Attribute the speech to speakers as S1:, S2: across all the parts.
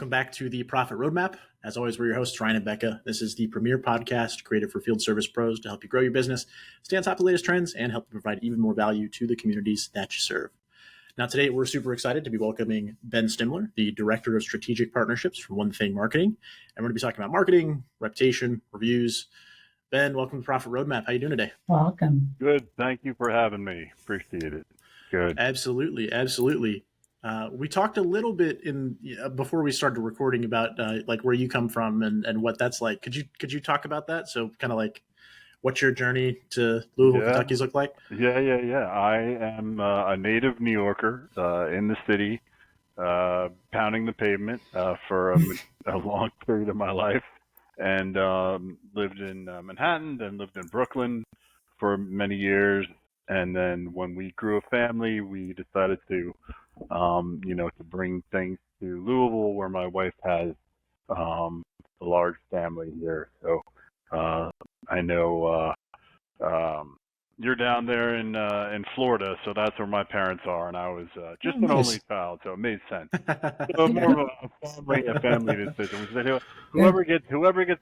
S1: welcome back to the Profit Roadmap. As always, we're your hosts, Ryan and Becca. This is the premier podcast created for field service pros to help you grow your business, stay on top of the latest trends, and help you provide even more value to the communities that you serve. Now, today, we're super excited to be welcoming Ben Stimler, the Director of Strategic Partnerships for One Thing Marketing. And we're going to be talking about marketing, reputation, reviews. Ben, welcome to Profit Roadmap. How are you doing today?
S2: Welcome.
S3: Good. Thank you for having me. Appreciate it. Good.
S1: Absolutely. We talked a little bit before we started recording about like where you come from and what that's like. Could you talk about that? So kind of like what's your journey to Louisville, Kentucky's look like?
S3: Yeah. I am a native New Yorker in the city, pounding the pavement for a long period of my life, and lived in Manhattan, then lived in Brooklyn for many years. And then when we grew a family, we decided to to bring things to Louisville, where my wife has a large family here. So I know you're down there in Florida, so that's where my parents are, and I was just an only child, so it made sense. So more of a family decision. We said, whoever gets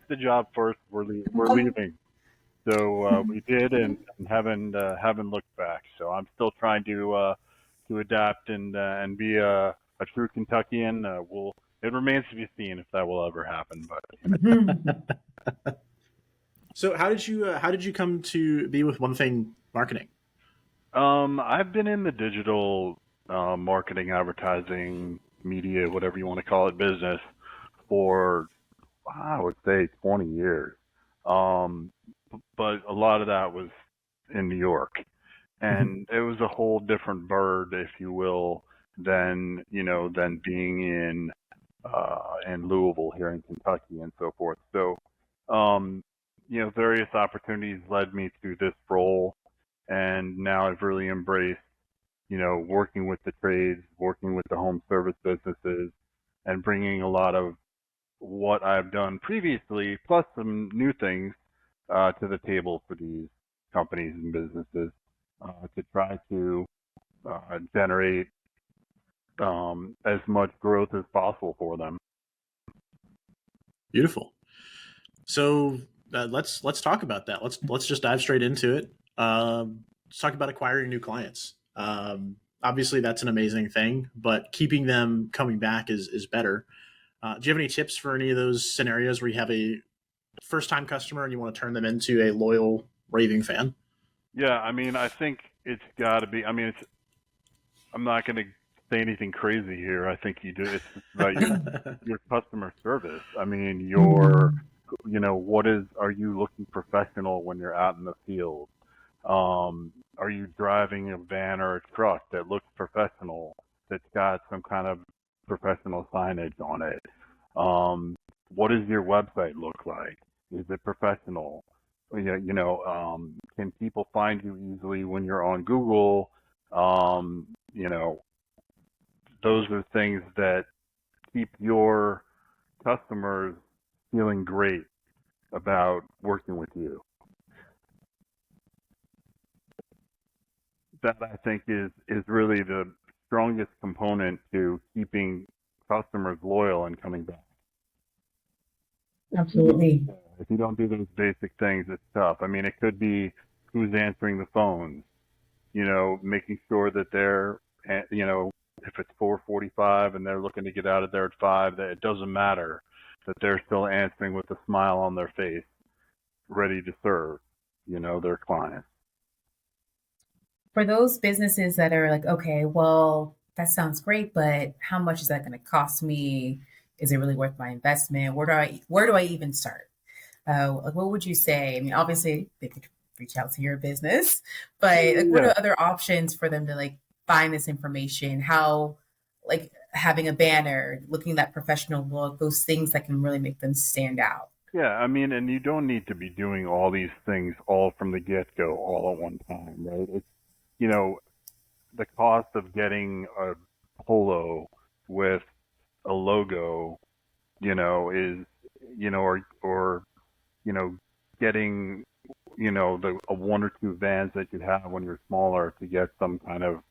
S3: the job first, we're leaving. So we did, and haven't looked back. So I'm still trying to adapt and be a true Kentuckian. It remains to be seen if that will ever happen. But
S1: So how did you come to be with One Thing Marketing?
S3: I've been in the digital marketing, advertising, media, whatever you want to call it, business for I would say 20 years. But a lot of that was in New York, and it was a whole different bird, if you will, than being in Louisville here in Kentucky and so forth. So, various opportunities led me to this role, and now I've really embraced, working with the trades, working with the home service businesses, and bringing a lot of what I've done previously, plus some new things, to the table for these companies and businesses to try to generate as much growth as possible for them.
S1: Beautiful. So let's talk about that. Let's just dive straight into it. Let's talk about acquiring new clients. Obviously, that's an amazing thing, but keeping them coming back is better. Do you have any tips for any of those scenarios where you have a first-time customer and you want to turn them into a loyal, raving fan?
S3: Yeah, I think it's got to be. I'm not going to say anything crazy here. I think you do. It's about your customer service. Are you looking professional when you're out in the field? Are you driving a van or a truck that looks professional, that's got some kind of professional signage on it? What does your website look like? Is it professional? Can people find you easily when you're on Google? Those are things that keep your customers feeling great about working with you. That, I think, is really the strongest component to keeping customers loyal and coming back.
S2: Absolutely.
S3: If you don't do those basic things, it's tough. It could be who's answering the phones, making sure that they're, if it's 4:45 and they're looking to get out of there at 5, that it doesn't matter, that they're still answering with a smile on their face, ready to serve, their clients.
S4: For those businesses that are like, okay, well, that sounds great, but how much is that going to cost me? Is it really worth my investment? Where do I even start? What would you say? Obviously they could reach out to your business, but what are other options for them to find this information? How, having a banner, looking at that professional look, those things that can really make them stand out.
S3: Yeah, and you don't need to be doing all these things all from the get-go, all at one time, right? It's, the cost of getting a polo with a logo, is, or getting, a 1 or 2 vans that you have when you're smaller to get some kind of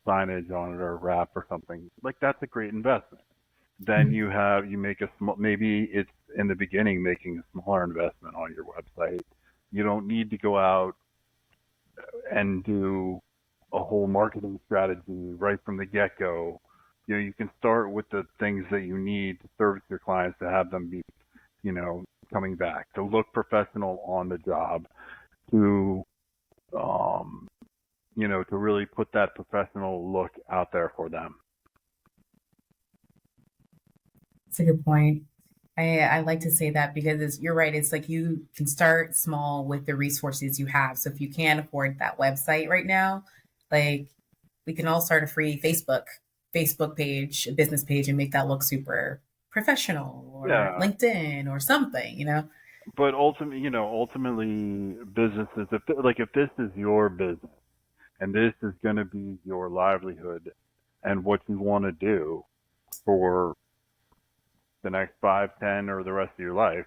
S3: signage on it or wrap or something. That's a great investment. then you make a small, maybe it's in the beginning making a smaller investment on your website. You don't need to go out and do a whole marketing strategy right from the get-go. You can start with the things that you need to service your clients, to have them be, coming back, to look professional on the job, to, to really put that professional look out there for them.
S4: That's a good point. I like to say that because you're right. It's like you can start small with the resources you have. So if you can't afford that website right now, like we can all start a free Facebook page, a business page, and make that look super professional, or LinkedIn or something.
S3: But ultimately, businesses, if this is your business and this is going to be your livelihood and what you want to do for the next 5, 10, or the rest of your life,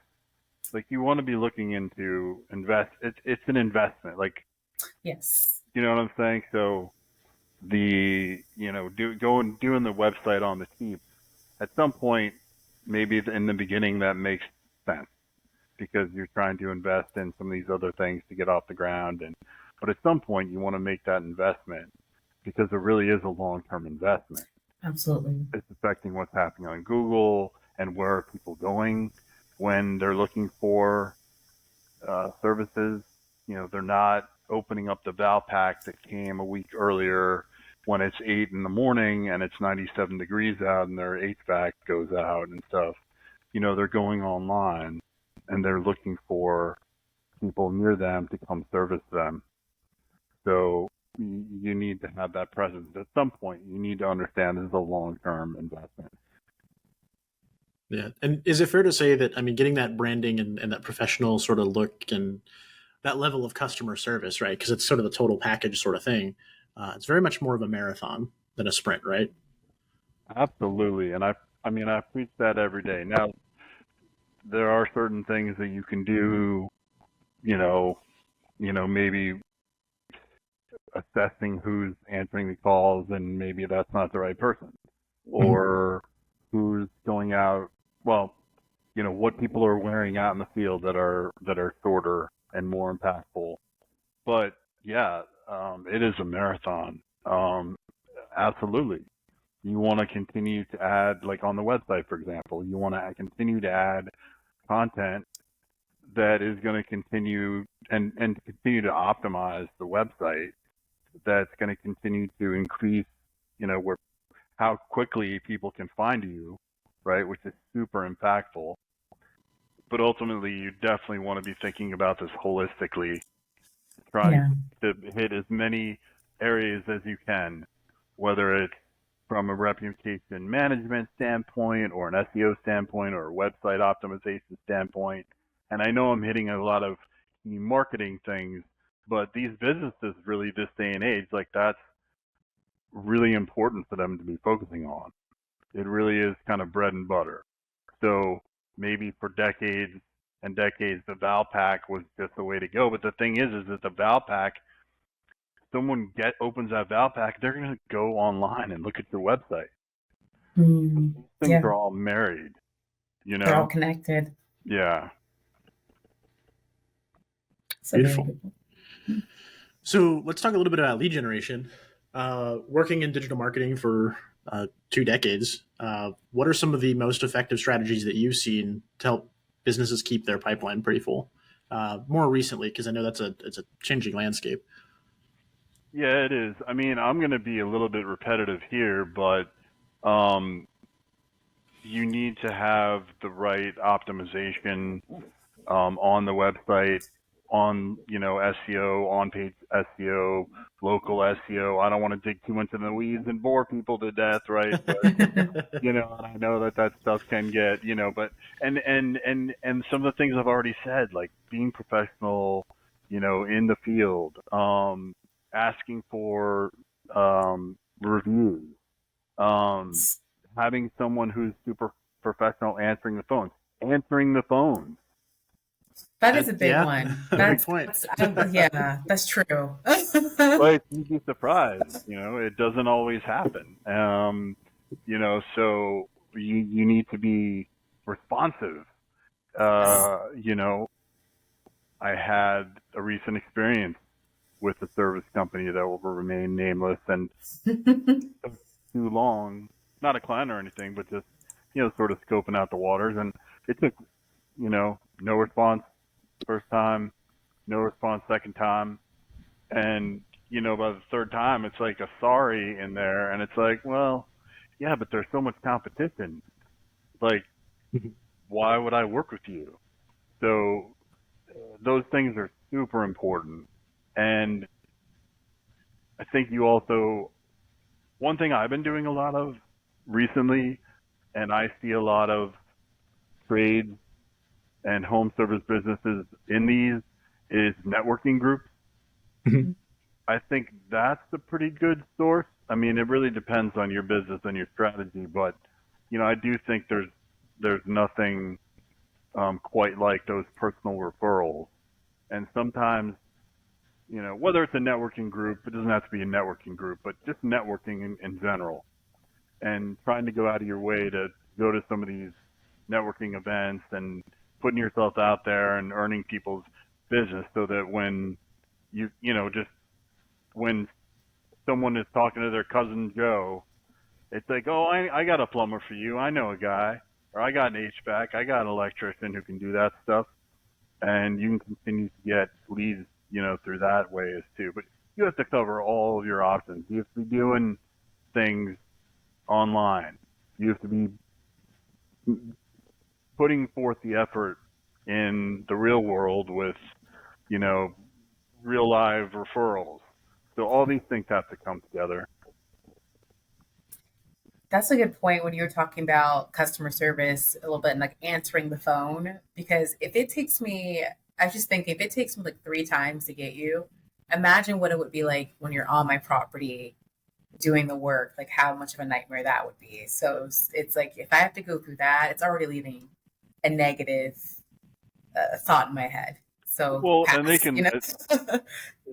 S3: like you want to be looking into invest. It's an investment. Like,
S4: yes,
S3: you know what I'm saying? So doing the website on the cheap, at some point, maybe in the beginning that makes sense because you're trying to invest in some of these other things to get off the ground. But at some point you want to make that investment because it really is a long-term investment.
S4: Absolutely.
S3: It's affecting what's happening on Google and where are people going when they're looking for services. They're not opening up the Valpak that came a week earlier when it's 8 in the morning and it's 97 degrees out and their HVAC goes out and stuff. They're going online and they're looking for people near them to come service them. So you need to have that presence. At some point, you need to understand this is a long-term investment.
S1: Yeah. And is it fair to say that, getting that branding and that professional sort of look and that level of customer service, right? Because it's sort of the total package sort of thing. It's very much more of a marathon than a sprint, right?
S3: Absolutely. And I preach that every day. Now, there are certain things that you can do, maybe assessing who's answering the calls and maybe that's not the right person, or who's going out, what people are wearing out in the field that are shorter and more impactful. But yeah, it is a marathon. Absolutely. You want to continue to add, like on the website, for example, you want to continue to add content that is going to continue and continue to optimize the website. That's going to continue to increase, how quickly people can find you, right? Which is super impactful. But ultimately, you definitely want to be thinking about this holistically, trying to hit as many areas as you can, whether it's from a reputation management standpoint or an SEO standpoint or a website optimization standpoint. And I know I'm hitting a lot of marketing things, but these businesses really, this day and age, like that's really important for them to be focusing on. It really is kind of bread and butter. So maybe for decades and decades, the Valpak was just the way to go. But the thing is that the Valpak, someone opens that Valpak, they're going to go online and look at your website. These things are all married,
S4: They're all connected.
S3: Yeah.
S1: Beautiful. So let's talk a little bit about lead generation. Working in digital marketing for 2 decades, what are some of the most effective strategies that you've seen to help businesses keep their pipeline pretty full? More recently, because I know it's a changing landscape.
S3: Yeah, it is. I'm going to be a little bit repetitive here, but you need to have the right optimization on the website, on SEO, on page SEO, local SEO. I don't want to dig too much in the weeds and bore people to death, right? But and I know that stuff can get, but and some of the things I've already said, like being professional, in the field, asking for reviews, having someone who's super professional answering the phone.
S4: That is a big one. That's
S1: big point.
S4: That's true.
S3: But you'd be surprised, it doesn't always happen. So you need to be responsive. You know, I had a recent experience with a service company that will remain nameless, and took too long, not a client or anything, but just, sort of scoping out the waters. And it took, no response first time, no response second time. And, by the third time, it's like a sorry in there. And it's like, well, yeah, but there's so much competition. Like, why would I work with you? So those things are super important. And I think you also, one thing I've been doing a lot of recently, and I see a lot of trade and home service businesses in these, is networking groups.
S1: Mhm.
S3: I think that's a pretty good source. I mean, it really depends on your business and your strategy, but I do think there's nothing quite like those personal referrals. And sometimes, whether it's a networking group, it doesn't have to be a networking group, but just networking in general, and trying to go out of your way to go to some of these networking events and putting yourself out there and earning people's business, so that when just when someone is talking to their cousin Joe, it's like, oh, I got a plumber for you. I know a guy. Or I got an HVAC. I got an electrician who can do that stuff. And you can continue to get leads, through that way as too. But you have to cover all of your options. You have to be doing things online. You have to be putting forth the effort in the real world with, real live referrals. So all these things have to come together.
S4: That's a good point when you were talking about customer service a little bit and like answering the phone. Because if it takes me, I was just thinking, if it takes me like 3 times to get you, imagine what it would be like when you're on my property doing the work, like how much of a nightmare that would be. So it's like if I have to go through that, it's already leaving a negative thought in my head. So
S3: Well, and they
S4: pass,
S3: can,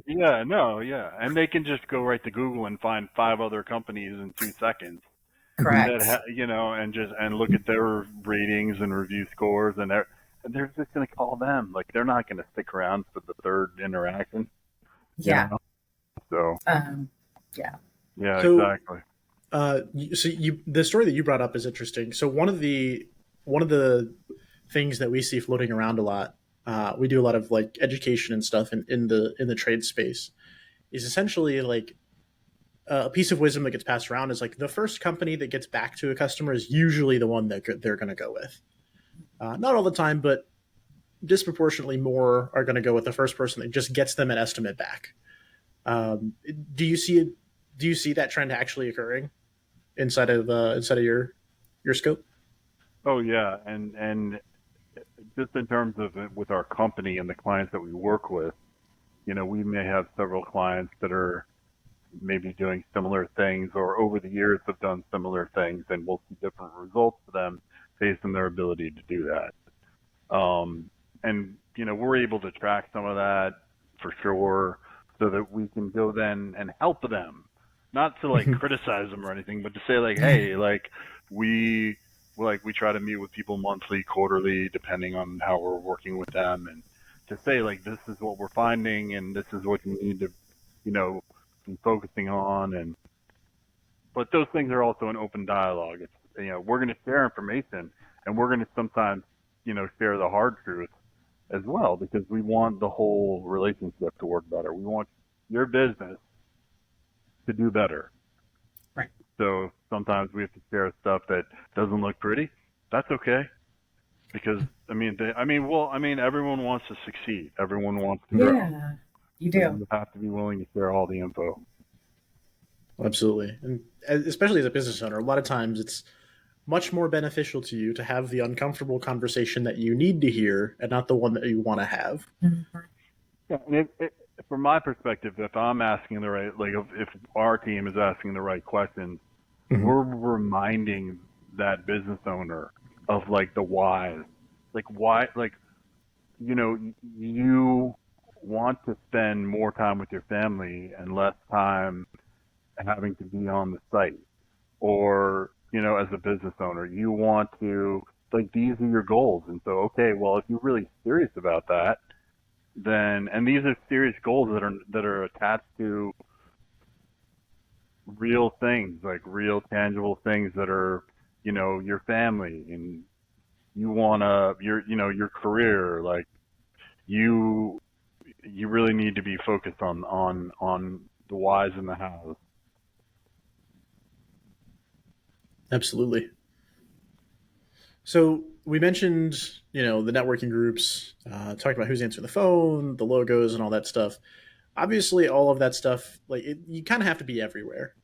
S3: yeah, no, yeah. And they can just go right to Google and find 5 other companies in 2 seconds.
S4: Correct.
S3: And look at their ratings and review scores, and they're just going to call them. Like, they're not going to stick around for the third interaction.
S4: Yeah.
S3: So.
S4: Yeah.
S3: Yeah,
S1: So,
S3: exactly.
S1: The story that you brought up is interesting. So one of the things that we see floating around a lot, we do a lot of like education and stuff in the trade space, is essentially like a piece of wisdom that gets passed around is like the first company that gets back to a customer is usually the one that they're going to go with. Not all the time, but disproportionately more are going to go with the first person that just gets them an estimate back. Do you see that trend actually occurring inside of your scope?
S3: Oh yeah, and just in terms of it with our company and the clients that we work with, we may have several clients that are maybe doing similar things, or over the years have done similar things, and we'll see different results for them based on their ability to do that. And we're able to track some of that for sure, so that we can go then and help them, not to like criticize them or anything, but to say like, hey, like we try to meet with people monthly, quarterly, depending on how we're working with them, and to say like, this is what we're finding, and this is what you need to, be focusing on. But those things are also an open dialogue. It's, we're going to share information, and we're going to sometimes, share the hard truth as well, because we want the whole relationship to work better. We want your business to do better.
S4: Right.
S3: So sometimes we have to share stuff that doesn't look pretty. That's okay, because everyone wants to succeed. Everyone wants to grow.
S4: Yeah, you do.
S3: You have to be willing to share all the info.
S1: Absolutely, and especially as a business owner, a lot of times it's much more beneficial to you to have the uncomfortable conversation that you need to hear, and not the one that you want to have.
S4: Mm-hmm.
S3: Yeah, and from my perspective, if I'm asking the right, like if our team is asking the right questions, we're reminding that business owner of like the whys, like why, like you want to spend more time with your family and less time having to be on the site, or as a business owner. You want to, like, these are your goals. And so, okay, well, if you're really serious about that, then, and these are serious goals that are attached to real things, like real tangible things that are, your family, and you want to, your career, like, you really need to be focused on the whys and the hows.
S1: Absolutely. So we mentioned, the networking groups, talked about who's answering the phone, the logos, and all that stuff. Obviously, all of that stuff, like you kind of have to be everywhere.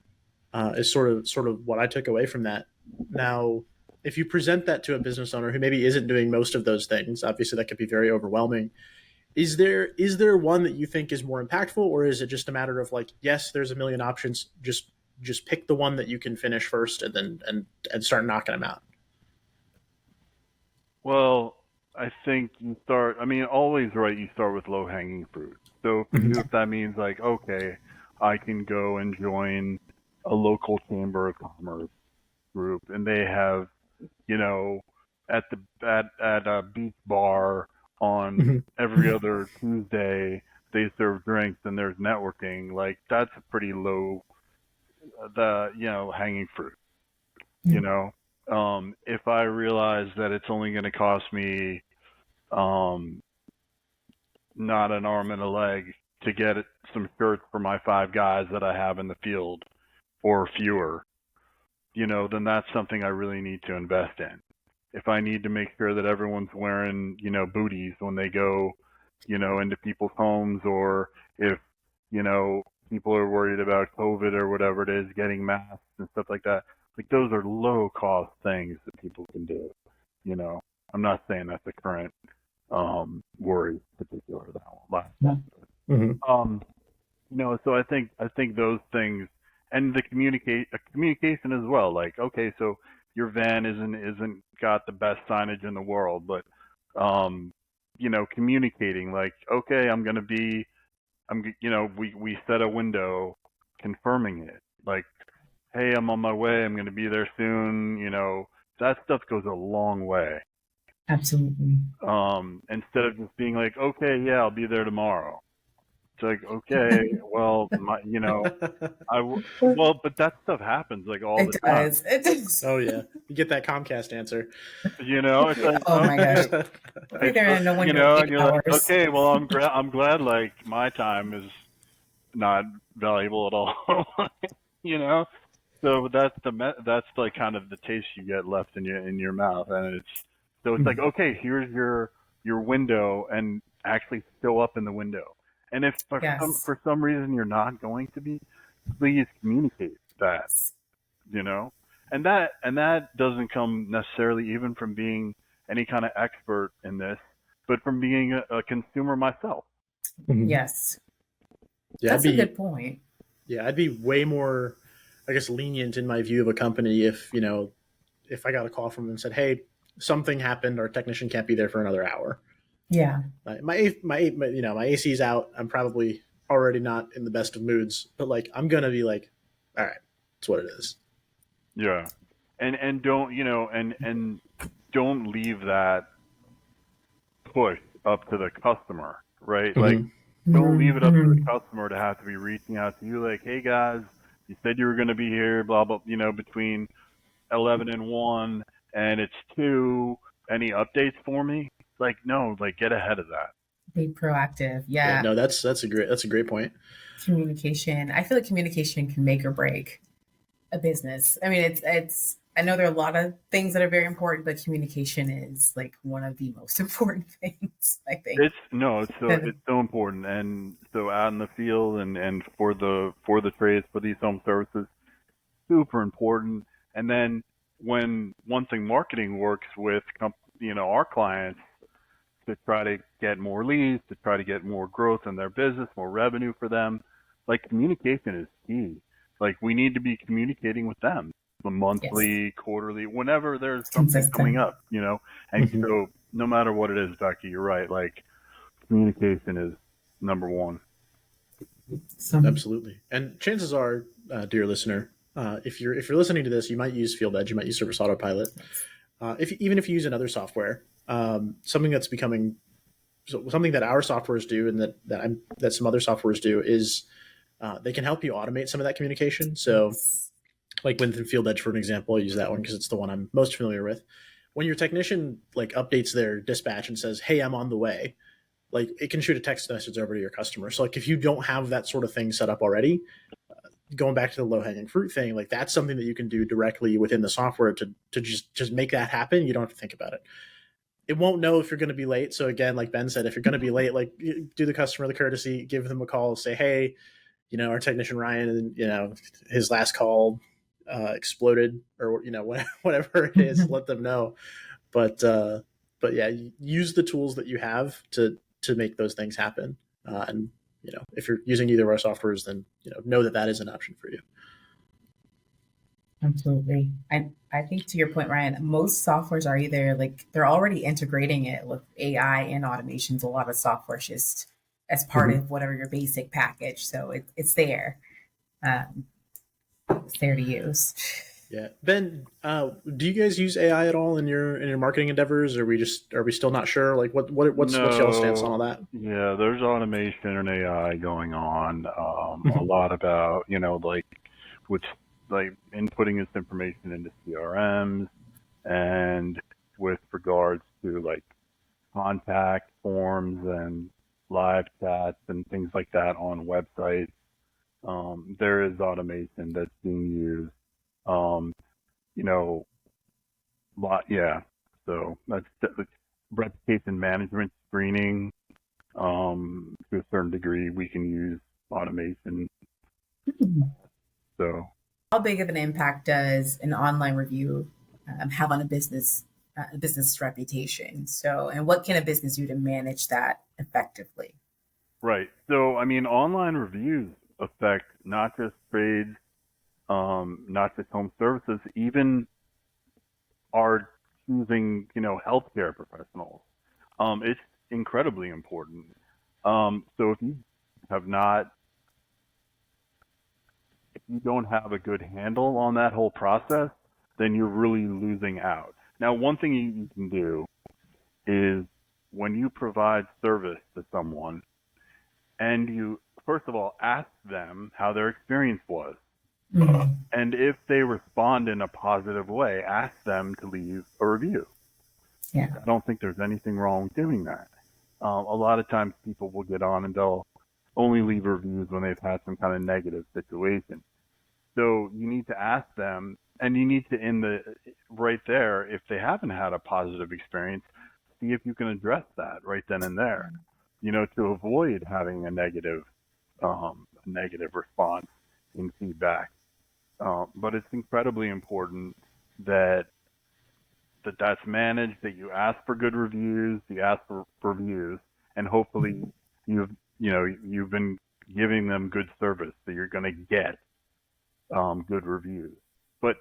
S1: Is sort of what I took away from that. Now, if you present that to a business owner who maybe isn't doing most of those things, obviously that could be very overwhelming. Is there one that you think is more impactful, or is it just a matter of like, yes, there's a million options, just pick the one that you can finish first, and then and start knocking them out?
S3: Well, I think you start, I mean, always right, you start with low hanging fruit. So for you, if that means like, okay, I can go and join a local chamber of commerce group, and they have, at at a beach bar on every other Tuesday, they serve drinks and there's networking. Like, that's a pretty low, hanging fruit. If I realize that it's only going to cost me, not an arm and a leg to get some shirts for my 5 guys that I have in the field, or fewer, then that's something I really need to invest in. If I need to make sure that everyone's wearing, booties when they go, into people's homes, or if, people are worried about COVID or whatever it is, getting masks and stuff like that, like, those are low cost things that people can do. I'm not saying that's the current worry, particular that one last. So I think those things, and the communication as well. Like, okay, so your van isn't got the best signage in the world, but communicating, like, okay, we set a window confirming it, like, hey, I'm on my way, I'm going to be there soon. That stuff goes a long way.
S4: Absolutely.
S3: Instead of just being like, okay, yeah, I'll be there tomorrow. It's like, okay, well, but that stuff happens like all the time.
S4: It does.
S1: Oh yeah, you get that Comcast answer.
S3: It's like,
S4: oh my gosh.
S3: And you're like, okay, well, I'm glad, like, my time is not valuable at all. So that's like kind of the taste you get left in your mouth, and it's like, okay, here's your window, and actually show up in the window. And if for some reason you're not going to be, please communicate that, and that doesn't come necessarily even from being any kind of expert in this, but from being a consumer myself.
S4: Yes.
S1: Yeah,
S4: that's a good point.
S1: Yeah, I'd be way more, I guess, lenient in my view of a company if I got a call from them and said, hey, something happened, our technician can't be there for another hour.
S4: Yeah.
S1: My AC's out. I'm probably already not in the best of moods, but like, I'm gonna be like, all right, that's what it is.
S3: Yeah, and don't and don't leave that push up to the customer, right? Like, don't leave it up to the customer to have to be reaching out to you like, hey guys, you said you were going to be here, blah blah, between 11 and 1, and it's 2. Any updates for me? Like, no, like, get ahead of that.
S4: Be proactive. Yeah.
S1: No, that's a great point.
S4: Communication. I feel like communication can make or break a business. I mean, it's. I know there are a lot of things that are very important, but communication is like one of the most important things, I think.
S3: It's so important, and so out in the field and for the trades, for these home services, super important. And then when one thing marketing works with our clients to try to get more leads, to try to get more growth in their business, more revenue for them, like, communication is key. Like, we need to be communicating with them monthly, quarterly, whenever there's something coming up, and so no matter what it is, Becky, you're right. Like, communication is number one.
S1: Absolutely. And chances are, dear listener, if you're listening to this, you might use FieldEdge, you might use Service Autopilot. Even if you use another software, something that's becoming something that our softwares do, and that some other softwares do, is they can help you automate some of that communication. So, like within FieldEdge, for an example, I use that one because it's the one I'm most familiar with. When your technician like updates their dispatch and says, "Hey, I'm on the way," like it can shoot a text message over to your customer. So, like if you don't have that sort of thing set up already, going back to the low hanging fruit thing, like that's something that you can do directly within the software to just make that happen. You don't have to think about it. It won't know if you're going to be late. So again, like Ben said, if you're going to be late, like do the customer the courtesy, give them a call, say, "Hey, our technician Ryan, his last call exploded," or whatever it is, let them know. But yeah, use the tools that you have to make those things happen. And if you're using either of our softwares, then know that is an option for you.
S4: Absolutely. I think to your point, Ryan, most softwares are either like they're already integrating it with AI and automations. A lot of software just as part of whatever your basic package. So it's there. It's there to use.
S1: Yeah. Ben, do you guys use AI at all in your marketing endeavors? Or are we still not sure? Like what's y'all's stance on all that?
S3: Yeah, there's automation and AI going on. A lot about, like with like inputting this information into CRMs, and with regards to like contact forms and live chats and things like that on websites. There is automation that's being used. Yeah. So that's reputation management screening. To a certain degree, we can use automation. So,
S4: how big of an impact does an online review have on a business reputation? So, and what can a business do to manage that effectively?
S3: Right. So, I mean, online reviews affect not just trades, not just home services, even our choosing, healthcare professionals. It's incredibly important. So if you don't have a good handle on that whole process, then you're really losing out. Now, one thing you can do is when you provide service to someone, and you, first of all, ask them how their experience was. Mm-hmm. And if they respond in a positive way, ask them to leave a review. Yeah. I don't think there's anything wrong with doing that. A lot of times people will get on and they'll only leave reviews when they've had some kind of negative situation. So you need to ask them, and you need to, right there, if they haven't had a positive experience, see if you can address that right then and there, to avoid having a negative response in feedback. But it's incredibly important that that's managed, that you ask for good reviews, you ask for reviews, and hopefully you've been giving them good service, so you're going to get good reviews. But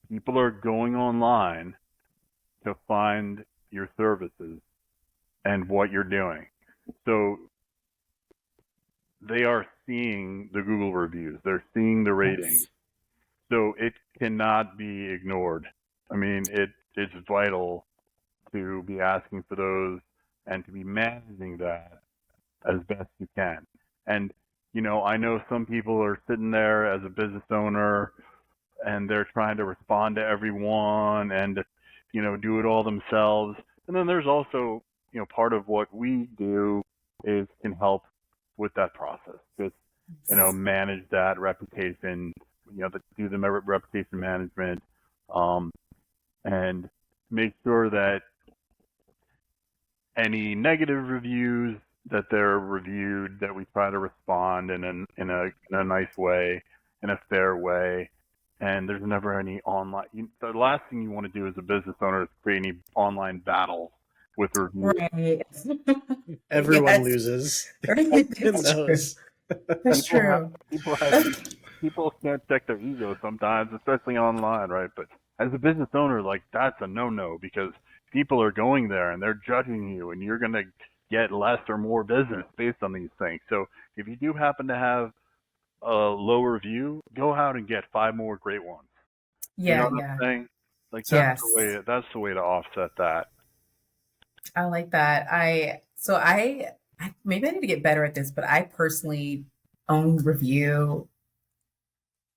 S3: people are going online to find your services and what you're doing. So they are seeing the Google reviews. They're seeing the ratings. Yes. So it cannot be ignored. I mean, it's vital to be asking for those and to be managing that as best you can. And, I know some people are sitting there as a business owner and they're trying to respond to everyone and, do it all themselves. And then there's also, part of what we do is can help with that process. Just, manage that reputation, do the reputation management, and make sure that any negative reviews that they're reviewed, that we try to respond in a nice way, in a fair way. And there's never any online. The last thing you want to do as a business owner is create any online battle with reviews.
S4: Right.
S1: Everyone loses.
S4: That's true.
S3: People can't check their ego sometimes, especially online, right? But as a business owner, like that's a no-no, because people are going there and they're judging you, and you're going to get less or more business based on these things. So if you do happen to have a low review, go out and get 5 more great ones. You know
S4: Yeah,
S3: what
S4: yeah.
S3: I'm saying? Like
S4: Yes.
S3: that's the way to offset that.
S4: I like that. I maybe I need to get better at this, but I personally only review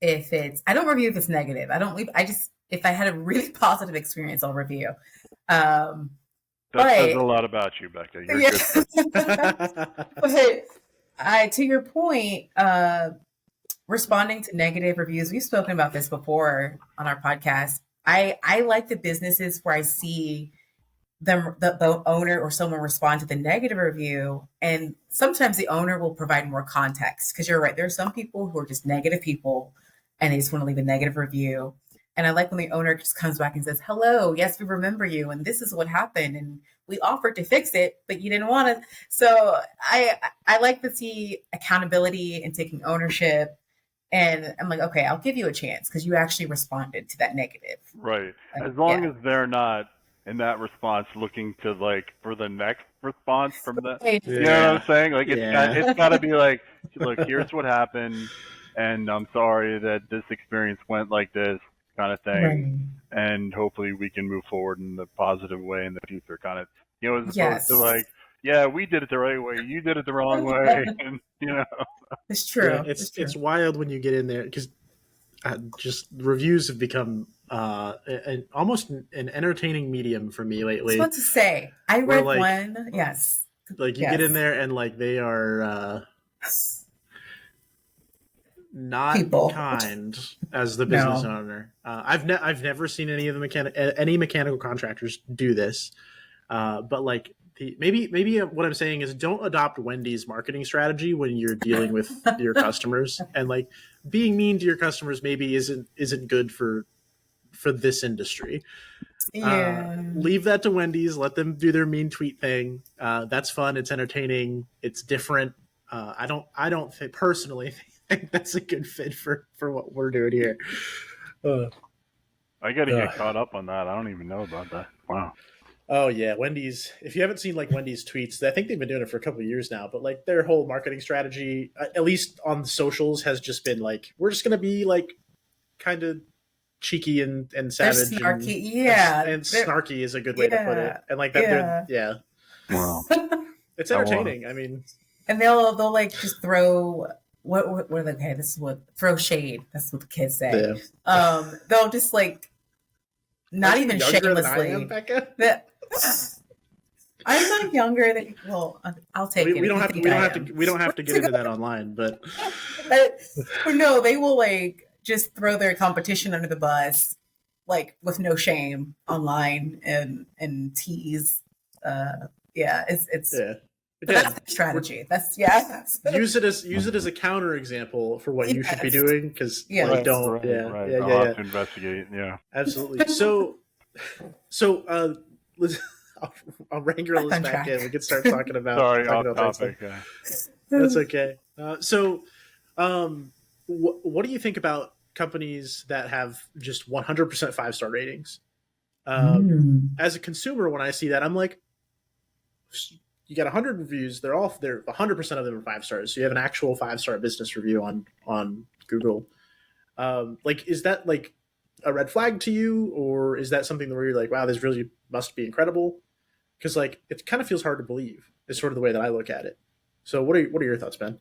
S4: if it's I don't review if it's negative. I don't leave I just if I had a really positive experience, I'll review. Um
S3: That says a
S4: but
S3: lot about you, Becca. You're a
S4: yeah.
S3: good person.
S4: But to your point, responding to negative reviews, we've spoken about this before on our podcast. I like the businesses where I see the owner or someone respond to the negative review, and sometimes the owner will provide more context, because you're right, there are some people who are just negative people and they just want to leave a negative review. And I like when the owner just comes back and says, hello, yes, we remember you, and this is what happened, and we offered to fix it, but you didn't want to. So I like to see accountability and taking ownership. And I'm like, okay, I'll give you a chance because you actually responded to that negative.
S3: Right.
S4: Like,
S3: As long
S4: yeah.
S3: as they're not in that response looking to like for the next response from the you know what I'm saying? Like it's got to be like, look, here's what happened, and I'm sorry that this experience went like this kind of thing,
S4: Right.
S3: and hopefully we can move forward in the positive way in the future, kind of, as opposed
S4: Yes.
S3: to like, yeah, we did it the right way, you did it the wrong way, and
S4: It's true.
S1: Yeah, it's wild when you get in there, because just reviews have become almost an entertaining medium for me lately.
S4: I was about to say, I read one. Yes.
S1: Like you get in there and like they are not
S4: people
S1: kind as the business owner. I've never seen any of the any mechanical contractors do this, but like maybe what I'm saying is, don't adopt Wendy's marketing strategy when you're dealing with your customers, and like being mean to your customers maybe isn't good for this industry.
S4: Yeah.
S1: Leave that to Wendy's. Let them do their mean tweet thing. That's fun. It's entertaining. It's different. I don't personally think that's a good fit for what we're doing here.
S3: I got to get caught up on that. I don't even know about that. Wow.
S1: Oh yeah, Wendy's. If you haven't seen like Wendy's tweets, I think they've been doing it for a couple of years now. But like their whole marketing strategy, at least on the socials, has just been like, we're just gonna be like kind of cheeky and savage,
S4: they're snarky,
S1: and snarky is a good way to put it. And like that,
S3: Wow.
S1: It's entertaining. I mean,
S4: and they'll like just throw what are they? Okay, this is what throw shade. That's what the kids say. Yeah. They'll just like not even shamelessly. I'm not younger than. Well, I'll take it.
S1: We don't have to get into that online, but
S4: no, they will like just throw their competition under the bus, like with no shame online and tease. It's that's the strategy. Use it
S1: as a counter example for what you should be doing, because
S3: I'll have to investigate. Yeah,
S1: absolutely. So let's. I'll wrangle this back in. We can start talking about.
S3: Sorry, off topic.
S1: That's okay. What do you think about companies that have just 100% 5-star ratings? As a consumer, when I see that, I'm like, you got 100 reviews. They're 100% of them are 5 stars. So you have an actual 5-star business review on Google. Like, is that like a red flag to you, or is that something where you're like, wow, this really must be incredible? Because like it kind of feels hard to believe. Is sort of the way that I look at it. So what are your thoughts, Ben?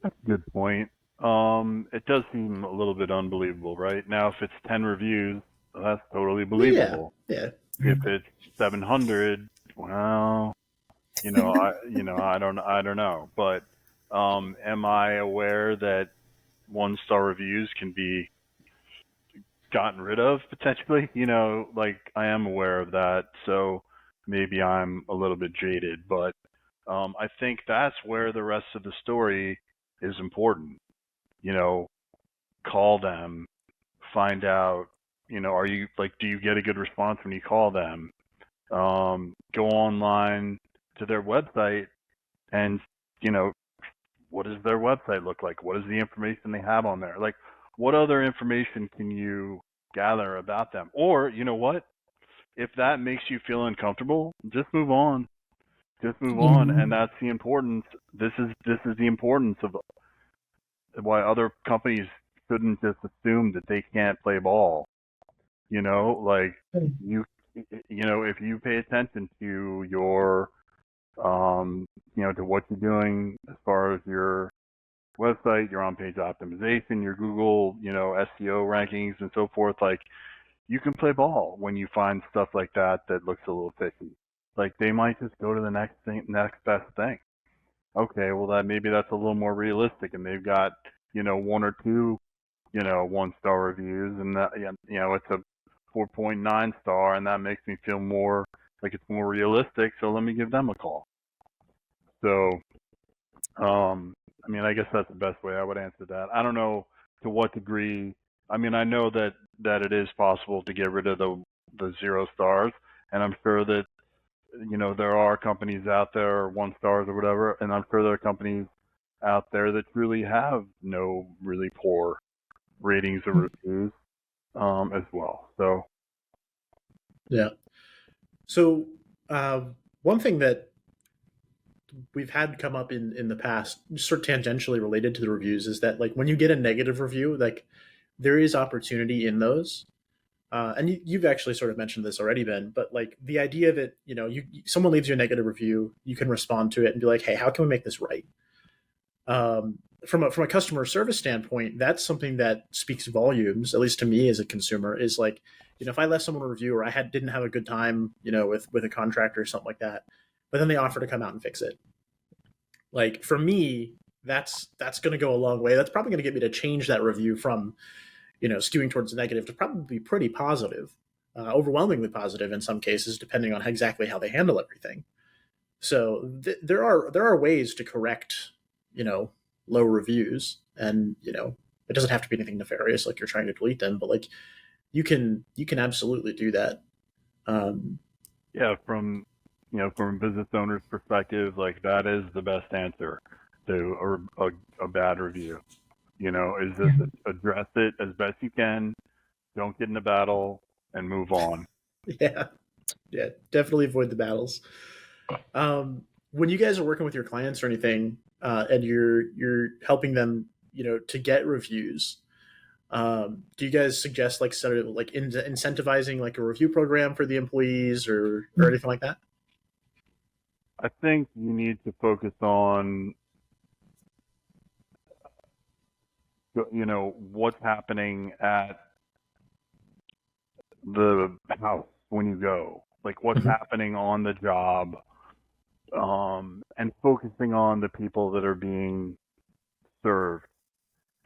S3: That's a good point. It does seem a little bit unbelievable, right? Now, if it's 10 reviews, that's totally believable.
S1: Yeah.
S3: If it's 700, well, I don't know. But am I aware that 1-star reviews can be gotten rid of potentially? Like I am aware of that. So maybe I'm a little bit jaded, but I think that's where the rest of the story is important. Call them, find out, are you like, do you get a good response when you call them? Go online to their website and, what does their website look like? What is the information they have on there? Like, what other information can you gather about them? Or, you know what? If that makes you feel uncomfortable, just move on. Just move on. And that's the importance. This is the importance why other companies shouldn't just assume that they can't play ball. Like you if you pay attention to your to what you're doing as far as your website, your on-page optimization, your Google, SEO rankings and so forth, like you can play ball when you find stuff like that looks a little fishy. Like they might just go to the next best thing. Okay, well maybe that's a little more realistic, and they've got one or two 1-star reviews, and that it's a 4.9 star, and that makes me feel more like it's more realistic. So let me give them a call. So, I guess that's the best way I would answer that. I don't know to what degree. I know that it is possible to get rid of the 0 stars, and I'm sure that there are companies out there, or 1 stars or whatever, and I'm sure there are companies out there that truly have no really poor ratings or reviews as well. So
S1: yeah. So one thing that we've had come up in the past, sort of tangentially related to the reviews, is that like when you get a negative review, like there is opportunity in those. And you've actually sort of mentioned this already, Ben, but like the idea that, someone leaves you a negative review, you can respond to it and be like, hey, how can we make this right? From a customer service standpoint, that's something that speaks volumes, at least to me as a consumer, is like, if I left someone a review, or I didn't have a good time, with a contractor or something like that, but then they offer to come out and fix it. Like for me, that's going to go a long way. That's probably going to get me to change that review from, skewing towards the negative to probably pretty positive, overwhelmingly positive in some cases, depending on exactly how they handle everything. So there are ways to correct, low reviews, and it doesn't have to be anything nefarious, like you're trying to delete them, but like you can absolutely do that.
S3: Yeah, from a business owner's perspective, like that is the best answer to a bad review. Is just address it as best you can, don't get in a battle, and move on.
S1: Yeah, definitely avoid the battles. When you guys are working with your clients or anything, and you're helping them, to get reviews, do you guys suggest like sort of like incentivizing like a review program for the employees, or anything like that?
S3: I think you need to focus on what's happening at the house when you go, like what's happening on the job, and focusing on the people that are being served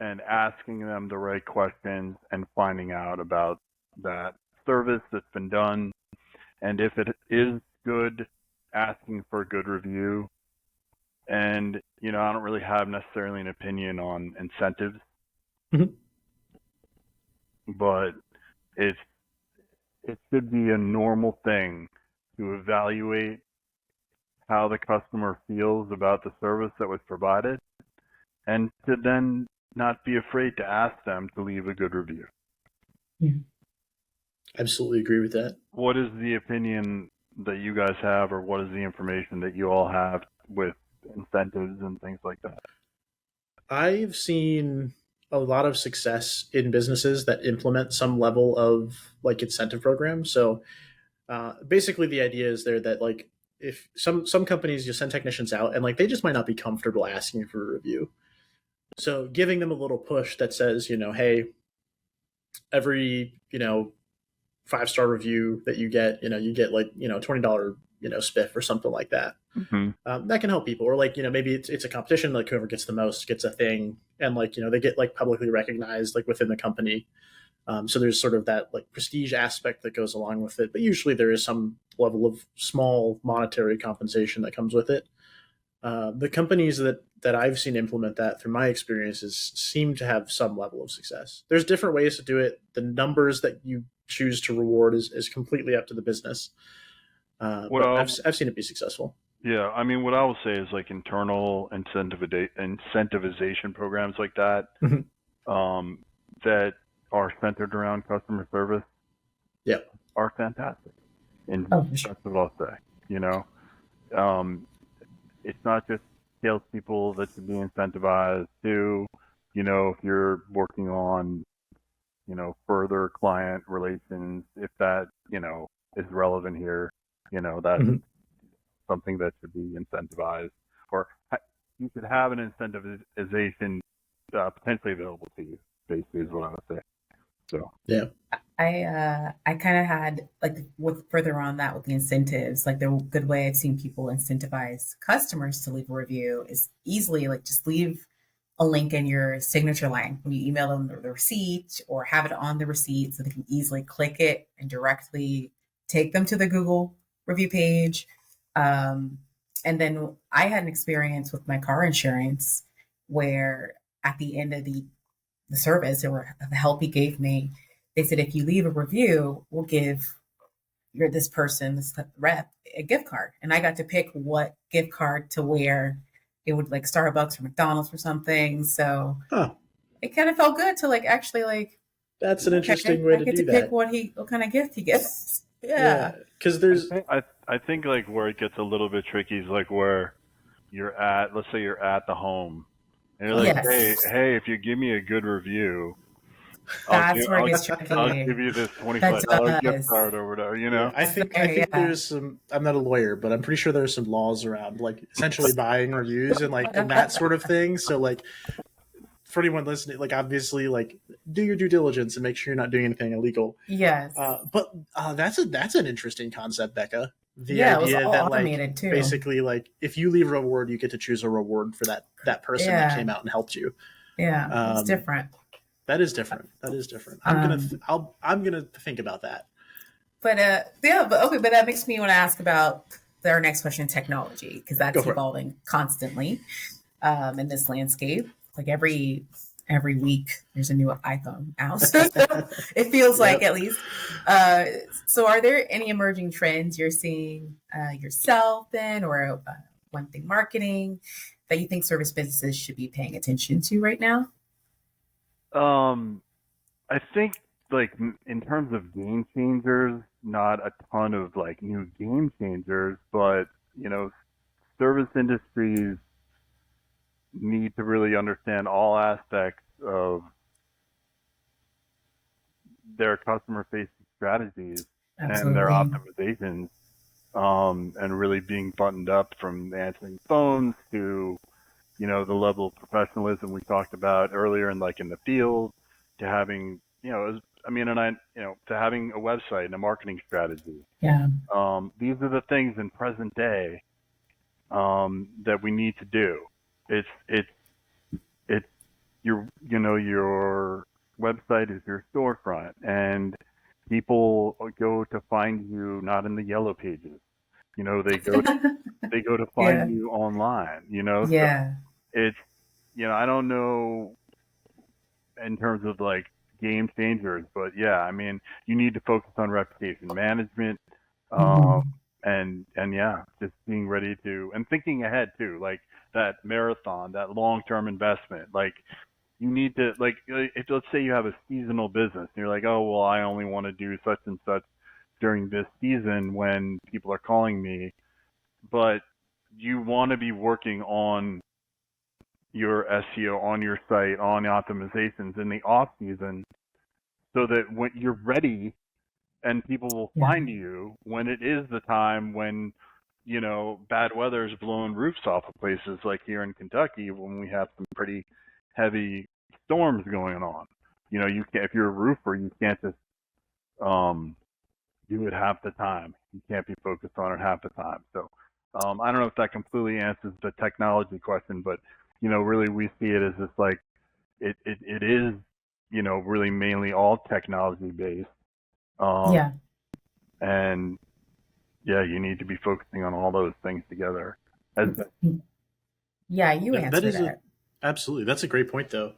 S3: and asking them the right questions and finding out about that service that's been done, and if it is good, asking for a good review. And I don't really have necessarily an opinion on incentives, but it should be a normal thing to evaluate how the customer feels about the service that was provided, and to then not be afraid to ask them to leave a good review.
S1: Yeah. Absolutely agree with that.
S3: What is the opinion that you guys have, or what is the information that you all have with incentives and things like that?
S1: I've seen a lot of success in businesses that implement some level of like incentive program. So basically the idea is there that like if some companies just send technicians out and like they just might not be comfortable asking for a review. So giving them a little push that says, hey, every, 5-star review that you get like, $20, spiff or something like that. That can help people. Or like, maybe it's a competition, like whoever gets the most gets a thing. And like, they get like publicly recognized like within the company. So there's sort of that like prestige aspect that goes along with it. But usually there is some level of small monetary compensation that comes with it. The companies that I've seen implement that through my experiences seem to have some level of success. There's different ways to do it. The numbers that you choose to reward is completely up to the business. But I've seen it be successful.
S3: Yeah, what I will say is like internal incentivization programs like that, that are centered around customer service, are fantastic. And that's what I'll say. It's not just salespeople that should be incentivized to if you're working on, further client relations, if that, is relevant here, that's
S1: Mhm.
S3: something that should be incentivized, or you should have an incentivization potentially available to you, basically, is what I would say. So,
S1: Yeah.
S4: I kind of had like with further on that with the incentives, like the good way I've seen people incentivize customers to leave a review is easily like just leave a link in your signature line when you email them the receipt or have it on the receipt so they can easily click it and directly take them to the Google review page. Um, and then I had an experience with my car insurance where at the end of the service or the help he gave me, they said, if you leave a review, we'll give this person, this rep, a gift card. And I got to pick what gift card to wear. It would like Starbucks or McDonald's or something. So
S1: Huh.
S4: it kind of felt good to like actually like,
S1: That's an interesting
S4: okay,
S1: way
S4: I
S1: to
S4: get to
S1: do
S4: pick
S1: that.
S4: what kind of gift he gets.
S1: Yeah.
S4: Yeah.
S1: Because
S3: I
S1: there's,
S3: think I think like where it gets a little bit tricky is like where you're at. Let's say you're at the home, and you're like,
S4: Yes.
S3: hey, if you give me a good review, I'll
S4: That's
S3: give
S4: where it gets
S3: I'll
S4: tricky.
S3: give you this
S4: That
S3: $25 gift
S4: does.
S3: card or whatever.
S1: yeah, I
S4: That's
S1: think I
S4: fair.
S1: think
S4: Yeah.
S1: there's some. I'm not a lawyer, but I'm pretty sure there's some laws around like essentially buying reviews and that sort of thing. So like for anyone listening, like obviously like do your due diligence and make sure you're not doing anything illegal.
S4: Yes.
S1: But that's an interesting concept, Becca. The
S4: Yeah. It was
S1: idea
S4: all
S1: that like
S4: automated too.
S1: basically like if you leave a reward, you get to choose a reward for that person that
S4: Yeah.
S1: came out and helped you.
S4: Yeah. It was
S1: Um,
S4: different.
S1: that is different. That is different.
S4: Um,
S1: I'm gonna think about that.
S4: But yeah, but okay, but that makes me want to ask about our next question, technology, because
S1: Go
S4: that's
S1: for it.
S4: evolving constantly in this landscape. Like every week, there's a new iPhone out. So it feels like
S1: Yep.
S4: at least. So, are there any emerging trends you're seeing yourself in, or one thing marketing that you think service businesses should be paying attention to right now?
S3: Um, I think like in terms of game changers, not a ton of like new game changers, but service industries need to really understand all aspects of their customer facing strategies and their
S4: Absolutely.
S3: optimizations, and really being buttoned up from answering phones to the level of professionalism we talked about earlier, and like in the field, to having to having a website and a marketing strategy.
S4: Yeah.
S3: These are the things in present day that we need to do. It's your website is your storefront, and people go to find you not in the yellow pages. They go to find
S4: Yeah.
S3: you online. So
S4: Yeah.
S3: it's I don't know in terms of like game changers, but yeah, I mean you need to focus on reputation management, um,
S4: Mhm.
S3: and yeah, just being ready to and thinking ahead too, like that marathon, that long term investment. Like you need to like if let's say you have a seasonal business and you're like, oh well, I only want to do such and such during this season when people are calling me, but you want to be working on your SEO, on your site, on optimizations in the off season, so that when you're ready and people will
S4: Yeah.
S3: find you when it is the time when bad weather is blowing roofs off of places like here in Kentucky when we have some pretty heavy storms going on. You can't, if you're a roofer, you can't just um, do it half the time. You can't be focused on it half the time. So I don't know if that completely answers the technology question, but really we see it as just like it is really mainly all technology based,
S4: Yeah.
S3: and yeah, you need to be focusing on all those things together.
S4: Yeah, you
S1: Yeah, that
S4: answered
S1: is a
S4: it.
S1: absolutely. That's a great point, though.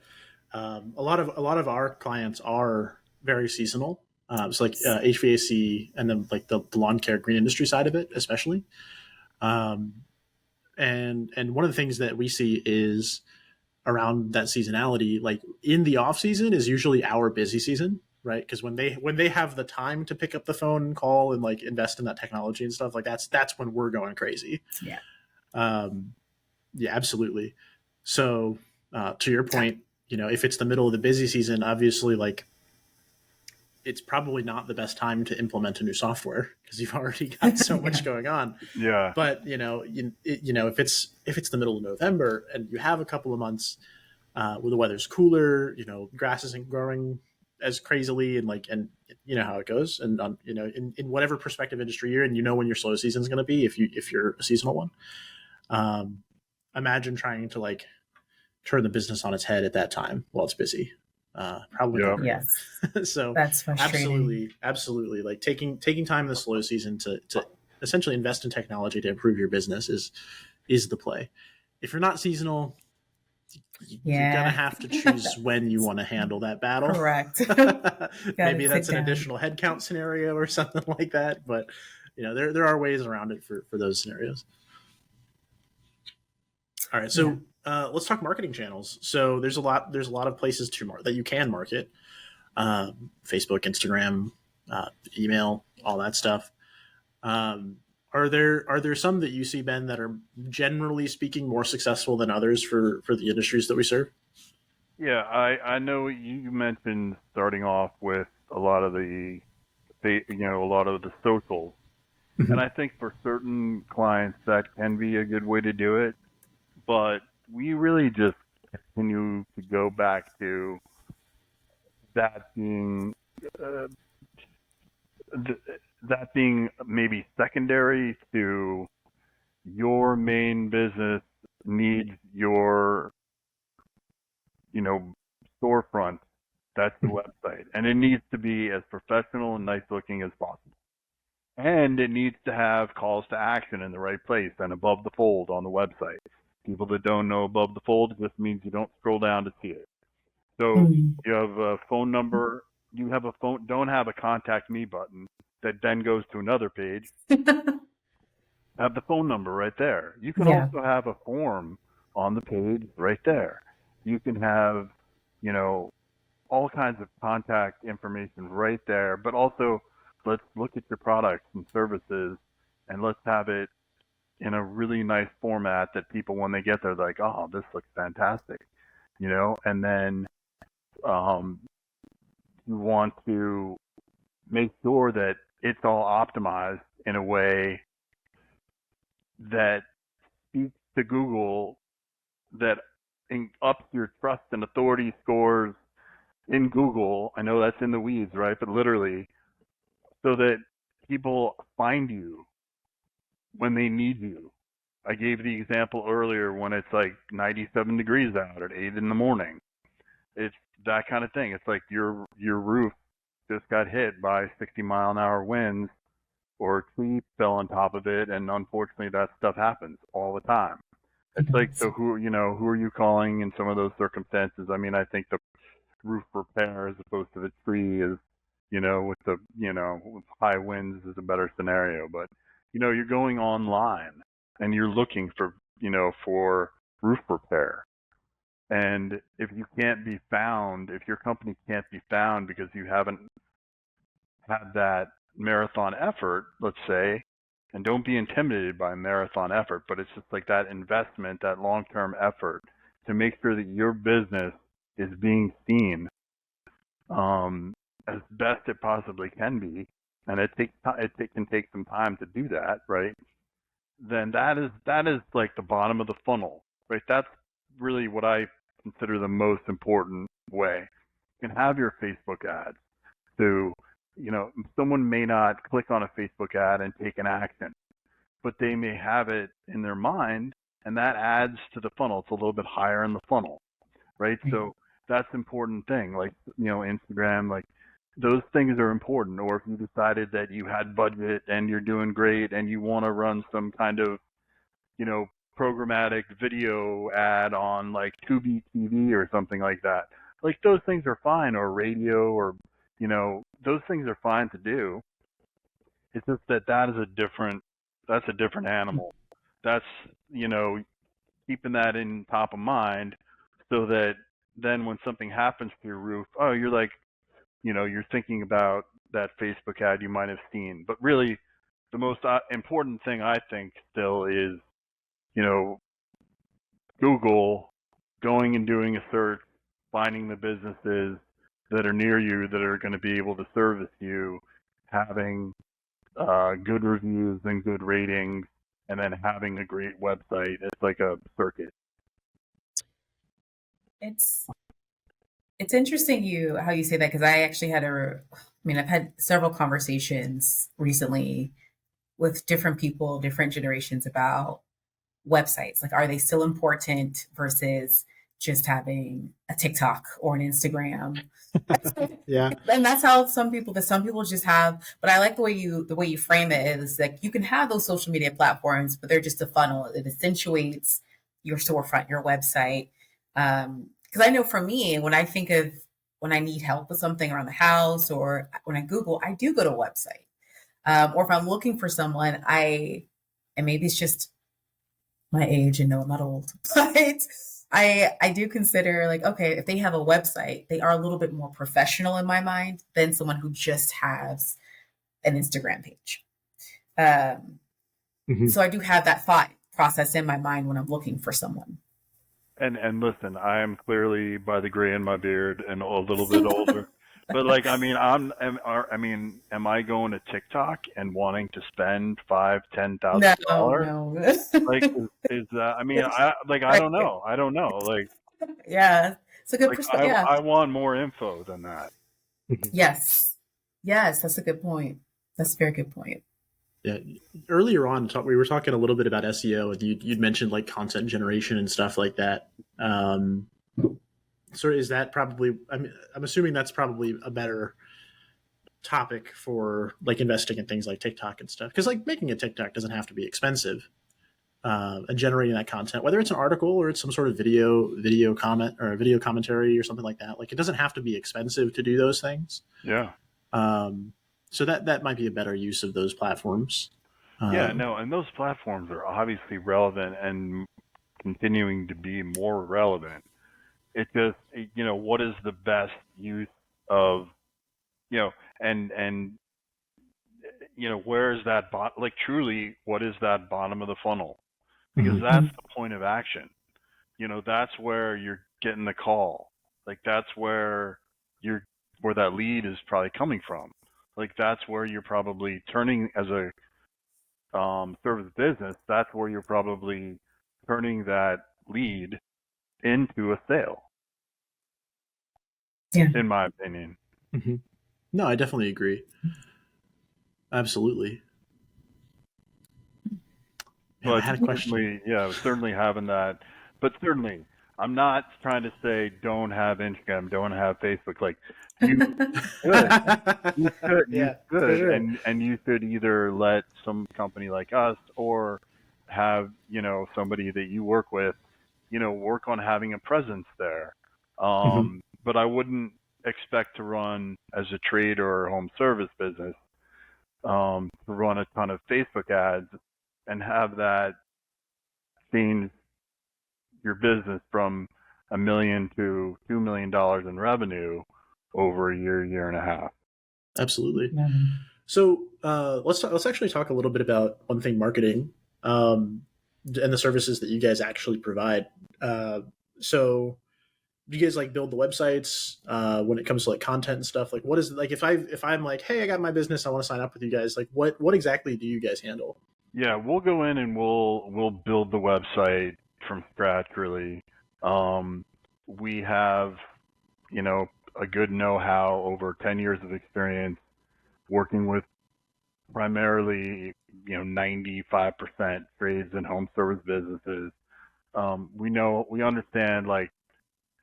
S1: A lot of our clients are very seasonal. So like HVAC and then like the lawn care green industry side of it, especially. Um, and one of the things that we see is around that seasonality, like in the off season is usually our busy season, right? Because when they have the time to pick up the phone and call and like invest in that technology and stuff, like that's when we're going crazy.
S4: Yeah.
S1: Um, yeah, absolutely. So to your point, if it's the middle of the busy season, obviously, like, it's probably not the best time to implement a new software because you've already got so much going on.
S3: Yeah.
S1: But if it's the middle of November and you have a couple of months where the weather's cooler, grass isn't growing as crazily, and you know how it goes, and in whatever prospective industry you're in, when your slow season is going to be if you're a seasonal one. Imagine trying to like turn the business on its head at that time while it's busy. Probably not great.
S4: Yes.
S1: So
S4: that's frustrating.
S1: absolutely, like taking time in the slow season to essentially invest in technology to improve your business is the play. If you're not seasonal, you're gonna have to choose when you want to handle that battle.
S4: Correct.
S1: Maybe that's an additional headcount scenario or something like that, but there are ways around it for those scenarios. All right, so let's talk marketing channels. So there's a lot of places that you can market: Facebook, Instagram, email, all that stuff. Are there some that you see, Ben, that are generally speaking more successful than others for the industries that we serve?
S3: Yeah, I know you mentioned starting off with a lot of the socials, and I think for certain clients that can be a good way to do it. But we really just continue to go back to that being maybe secondary to your main business needs your storefront. That's the website, and it needs to be as professional and nice looking as possible, and it needs to have calls to action in the right place and above the fold on the website. People that don't know above the fold, it just means you don't scroll down to see it. So you have a phone number, don't have a contact me button that then goes to another page. Have the phone number right there. You can also have a form on the page right there. You can have, all kinds of contact information right there, but also let's look at your products and services and let's have it in a really nice format that people, when they get there, they're like, oh, this looks fantastic, and then you want to make sure that it's all optimized in a way that speaks to Google, that ups your trust and authority scores in Google. I know that's in the weeds, right? But literally, so that people find you when they need you. I gave the example earlier when it's like 97 degrees out at 8 in the morning. It's that kind of thing. It's like your roof just got hit by 60-mile-an-hour winds, or a tree fell on top of it, and unfortunately that stuff happens all the time. It's like, so who are you calling in some of those circumstances? I mean, I think the roof repair as opposed to the tree is, with the, with high winds is a better scenario. But, you're going online and you're looking for, for roof repair. And if you can't be found, if your company can't be found because you haven't had that marathon effort, let's say, and don't be intimidated by marathon effort, but it's just like that investment, that long-term effort to make sure that your business is being seen as best it possibly can be, and it can take some time to do that, right? Then that is like the bottom of the funnel, right? That's really what I consider the most important way. You can have your Facebook ads. So, someone may not click on a Facebook ad and take an action, but they may have it in their mind, and that adds to the funnel. It's a little bit higher in the funnel, right? So that's an important thing. Like, Instagram, like those things are important. Or if you decided that you had budget and you're doing great and you want to run some kind of, programmatic video ad on like Tubi TV or something like that. Like those things are fine, or radio, or, those things are fine to do. It's just that's a different animal. That's, keeping that in top of mind so that then when something happens to your roof, you're like, you're thinking about that Facebook ad you might have seen. But really, the most important thing I think still is, Google, going and doing a search, finding the businesses that are near you that are going to be able to service you, having good reviews and good ratings, and then having a great website. It's like a circuit.
S4: It's interesting how you say that, because I actually I've had several conversations recently with different people, different generations about websites. Like, are they still important versus just having a TikTok or an Instagram?
S1: Yeah.
S4: And that's how some people just have, but I like the way you frame it is like you can have those social media platforms, but they're just a funnel. It accentuates your storefront, your website. Because I know for me, when I need help with something around the house, or when I Google, I do go to a website. Or if I'm looking for someone, and maybe it's just my age, and no, I'm not old, but I do consider, like, okay, if they have a website, they are a little bit more professional in my mind than someone who just has an Instagram page. So I do have that thought process in my mind when I'm looking for someone.
S3: And listen, I am clearly by the gray in my beard and a little bit older. But like, I mean, am I going to TikTok and wanting to spend $5,000-$10,000?
S4: No.
S3: Like, is that? I mean, I don't know. Like,
S4: yeah, it's a good perspective. Yeah,
S3: I want more info than that.
S4: Yes, that's a good point. That's a very good point.
S1: Yeah, earlier on, we were talking a little bit about SEO, and you'd mentioned like content generation and stuff like that. So is that probably? I'm assuming that's probably a better topic for like investing in things like TikTok and stuff, because like making a TikTok doesn't have to be expensive, and generating that content, whether it's an article or it's some sort of video comment or a video commentary or something like that, like it doesn't have to be expensive to do those things.
S3: Yeah.
S1: So that might be a better use of those platforms.
S3: And those platforms are obviously relevant and continuing to be more relevant. It just, what is the best use of, and where is that truly, what is that bottom of the funnel? Because that's the point of action. That's where you're getting the call. Like, that's where that lead is probably coming from. Like, that's where you're probably turning as a service business. That's where you're probably turning that lead into a sale.
S4: Yeah.
S3: In my opinion.
S1: Mm-hmm. No, I definitely agree. Absolutely.
S3: Well,
S1: I had a question.
S3: Certainly having that, but certainly I'm not trying to say don't have Instagram, don't have Facebook. Like, you could,
S1: sure.
S3: and you could either let some company like us or have somebody that you work with, work on having a presence there. But I wouldn't expect to run as a trade or a home service business, to run a ton of Facebook ads and have that change your business from $1 million to $2 million in revenue over a year and a half.
S1: Absolutely. So let's actually talk a little bit about one thing, marketing, and the services that you guys actually provide. So do you guys like build the websites when it comes to like content and stuff? Like, what is like if I'm like, hey, I got my business, I want to sign up with you guys. Like, what exactly do you guys handle?
S3: Yeah, we'll go in and we'll build the website from scratch. Really, we have a good know-how, over 10 years of experience working with primarily 95% trades and home service businesses. We understand like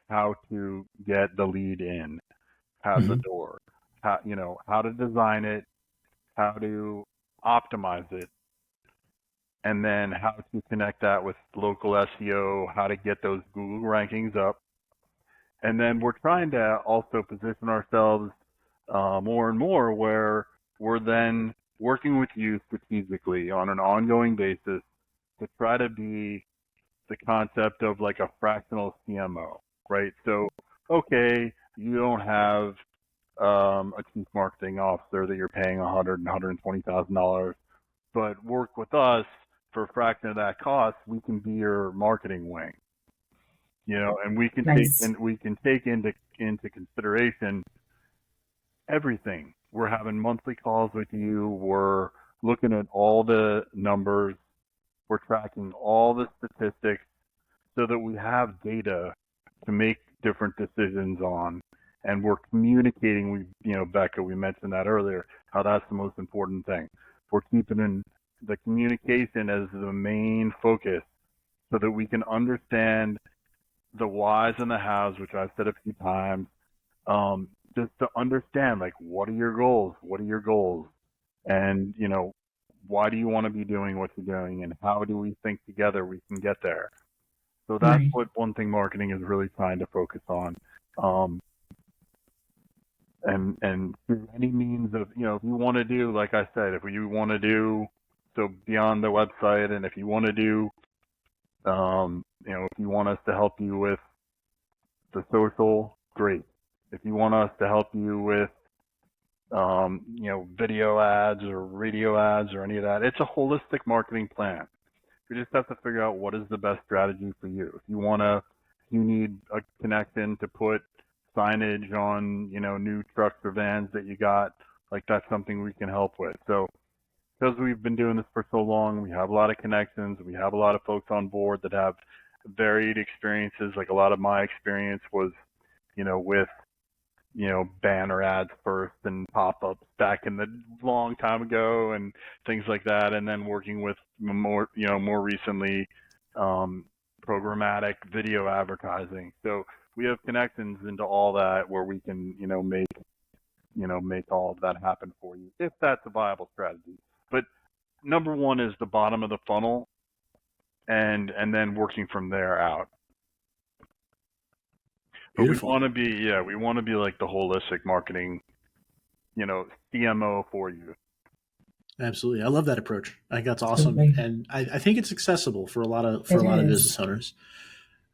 S3: how to get the lead in, out the door, how to design it, how to optimize it, and then how to connect that with local SEO, how to get those Google rankings up. And then we're trying to also position ourselves more and more where we're then working with you strategically on an ongoing basis to try to be the concept of like a fractional CMO, right? So, okay, you don't have a chief marketing officer that you're paying $100,000 and $120,000, but work with us for a fraction of that cost. We can be your marketing wing. And we can
S4: Nice.
S3: take into consideration everything. We're having monthly calls with you. We're looking at all the numbers. We're tracking all the statistics so that we have data to make different decisions on. And we're communicating. Becca, we mentioned that earlier, how that's the most important thing. We're keeping in the communication as the main focus so that we can understand the whys and the hows, which I've said a few times, just to understand, like, what are your goals? What are your goals? And, why do you want to be doing what you're doing? And how do we think together we can get there? So that's
S4: Right.
S3: what One Thing Marketing is really trying to focus on. And through any means of, if you want to do, like I said, if you want to do, so beyond the website, and if you want to do, if you want us to help you with the social, great. If you want us to help you with, video ads or radio ads or any of that, it's a holistic marketing plan. You just have to figure out what is the best strategy for you. If you need a connection to put signage on, new trucks or vans that you got, like, that's something we can help with. So because we've been doing this for so long, we have a lot of connections. We have a lot of folks on board that have varied experiences. Like, a lot of my experience was, with, banner ads first and pop-ups back in the long time ago and things like that. And then working with more recently, programmatic video advertising. So we have connections into all that where we can, make all of that happen for you, if that's a viable strategy. But number one is the bottom of the funnel, and then working from there out. But
S1: Beautiful.
S3: we want to be like the holistic marketing, CMO for you.
S1: Absolutely. I love that approach. I think that's awesome.
S4: Absolutely.
S1: And I think it's accessible for a lot of business owners.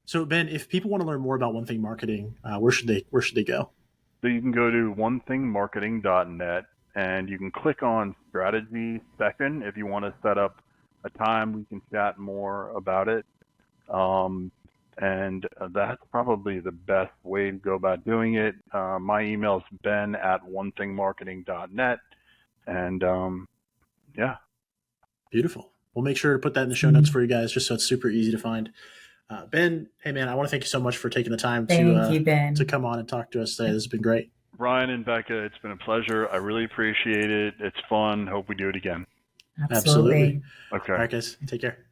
S1: So Ben, if people want to learn more about One Thing Marketing, where should they go?
S3: So you can go to onethingmarketing.net and you can click on strategy section if you want to set up a time we can chat more about it. And that's probably the best way to go about doing it. My email is ben@onethingmarketing.net. And yeah.
S1: Beautiful. We'll make sure to put that in the show notes for you guys, just so it's super easy to find. Ben, hey man, I want to thank you so much for taking the time to come on and talk to us today. This has been great.
S3: Ryan and Becca, it's been a pleasure. I really appreciate it. It's fun. Hope we do it again.
S4: Absolutely.
S3: Okay.
S1: All right, guys. Take care.